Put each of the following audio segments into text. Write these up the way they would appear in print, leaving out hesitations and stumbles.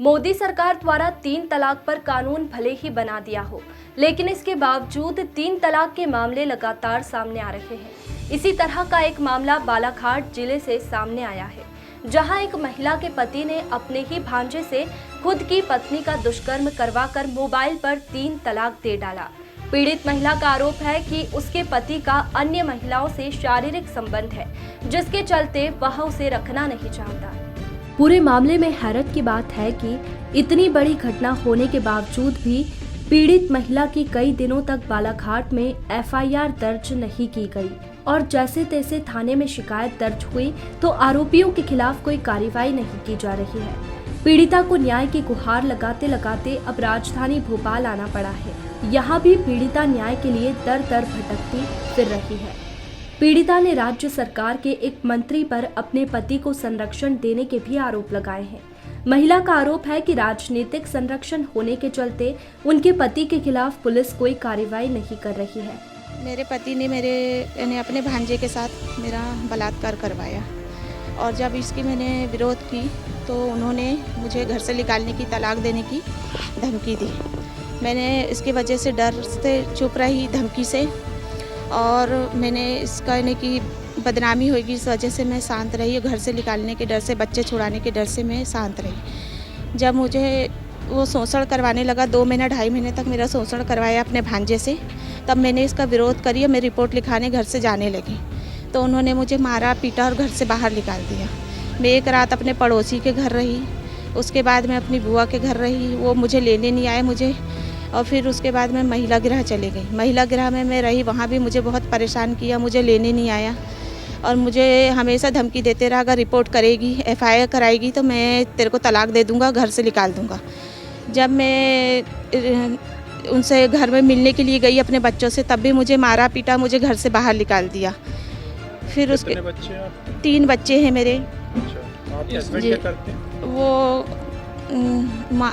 मोदी सरकार द्वारा 3 तलाक पर कानून भले ही बना दिया हो, लेकिन इसके बावजूद 3 तलाक के मामले लगातार सामने आ रहे हैं। इसी तरह का एक मामला बालाघाट जिले से सामने आया है, जहां एक महिला के पति ने अपने ही भांजे से खुद की पत्नी का दुष्कर्म करवाकर मोबाइल पर 3 तलाक दे डाला। पीड़ित महिला का आरोप है कि उसके पति का अन्य महिलाओं से शारीरिक संबंध है, जिसके चलते वह उसे रखना नहीं चाहता। पूरे मामले में हैरत की बात है कि इतनी बड़ी घटना होने के बावजूद भी पीड़ित महिला की कई दिनों तक बालाघाट में एफआईआर दर्ज नहीं की गई और जैसे तैसे थाने में शिकायत दर्ज हुई तो आरोपियों के खिलाफ कोई कार्रवाई नहीं की जा रही है। पीड़िता को न्याय की गुहार लगाते लगाते अब राजधानी भोपाल आना पड़ा है। यहाँ भी पीड़िता न्याय के लिए दर दर भटकती फिर रही है। पीड़िता ने राज्य सरकार के एक मंत्री पर अपने पति को संरक्षण देने के भी आरोप लगाए हैं। महिला का आरोप है कि राजनीतिक संरक्षण होने के चलते उनके पति के खिलाफ पुलिस कोई कार्रवाई नहीं कर रही है। मेरे पति ने अपने भांजे के साथ मेरा बलात्कार करवाया और जब इसकी मैंने विरोध की तो उन्होंने मुझे घर से निकालने की, तलाक देने की धमकी दी। मैंने इसकी वजह से डर से चुप रही, धमकी से, और मैंने इसका यानी कि बदनामी होगी इस वजह से मैं शांत रही। घर से निकालने के डर से, बच्चे छुड़ाने के डर से मैं शांत रही। जब मुझे वो शोषण करवाने लगा, 2 महीना 2.5 महीने तक मेरा शोषण करवाया अपने भांजे से, तब मैंने इसका विरोध करी और मैं रिपोर्ट लिखाने घर से जाने लगी तो उन्होंने मुझे मारा, पीटा और घर से बाहर निकाल दिया। मैं एक रात अपने पड़ोसी के घर रही, उसके बाद मैं अपनी बुआ के घर रही, वो मुझे लेने नहीं आए मुझे, और फिर उसके बाद मैं महिला गृह चली गई। महिला गृह में मैं रही, वहाँ भी मुझे बहुत परेशान किया, मुझे लेने नहीं आया और मुझे हमेशा धमकी देते रहा, अगर रिपोर्ट करेगी, एफआईआर कराएगी तो मैं तेरे को तलाक दे दूँगा, घर से निकाल दूँगा। जब मैं उनसे घर में मिलने के लिए गई अपने बच्चों से, तब भी मुझे मारा पीटा, मुझे घर से बाहर निकाल दिया। फिर उसके 3 बच्चे हैं मेरे। अच्छा, आपके हस्बैंड क्या करते हैं? वो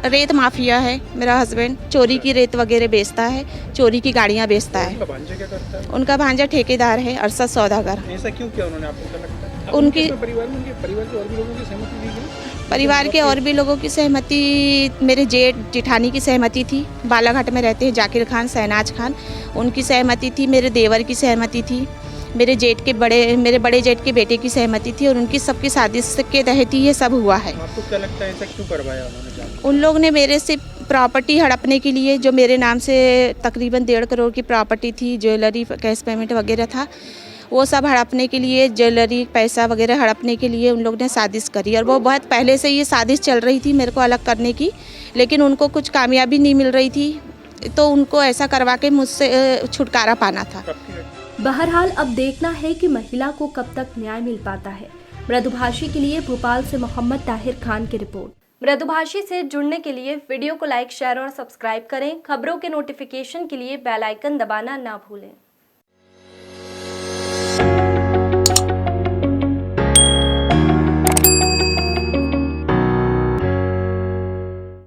रेत माफिया है मेरा हस्बैंड, चोरी की रेत वगैरह बेचता है, चोरी की गाड़ियाँ बेचता है। उनका भांजा क्या करता है? उनका भांजा ठेकेदार है, अरशद सौदागर। ऐसा क्यों किया उन्होंने, आपको क्या लगता है? उनकी परिवार में, उनके परिवार के और भी लोगों की सहमति दी गई? परिवार के और भी लोगों की सहमति, मेरे जेठ जेठानी की सहमति थी, बालाघाट में रहते हैं जाकिर खान, शहनाज खान, उनकी सहमति थी, मेरे देवर की सहमति थी, मेरे बड़े जेठ के बेटे की सहमति थी और उनकी सबकी साजिश के तहत ही ये सब हुआ है। आपको क्या लगता है ऐसा क्यों करवाया उन्होंने? उन लोग ने मेरे से प्रॉपर्टी हड़पने के लिए, जो मेरे नाम से तकरीबन 1.5 करोड़ की प्रॉपर्टी थी, ज्वेलरी, कैश पेमेंट वगैरह था, वो सब हड़पने के लिए, ज्वेलरी, पैसा वगैरह हड़पने के लिए उन लोग ने साजिश करी और वो बहुत पहले से ये साजिश चल रही थी मेरे को अलग करने की, लेकिन उनको कुछ कामयाबी नहीं मिल रही थी तो उनको ऐसा करवा के मुझसे छुटकारा पाना था। बहरहाल अब देखना है कि महिला को कब तक न्याय मिल पाता है। मृदुभाषी के लिए भोपाल से मोहम्मद ताहिर खान की रिपोर्ट। मृदुभाषी से जुड़ने के लिए वीडियो को लाइक, शेयर और सब्सक्राइब करें। खबरों के नोटिफिकेशन के लिए बेल आइकन दबाना ना भूलें।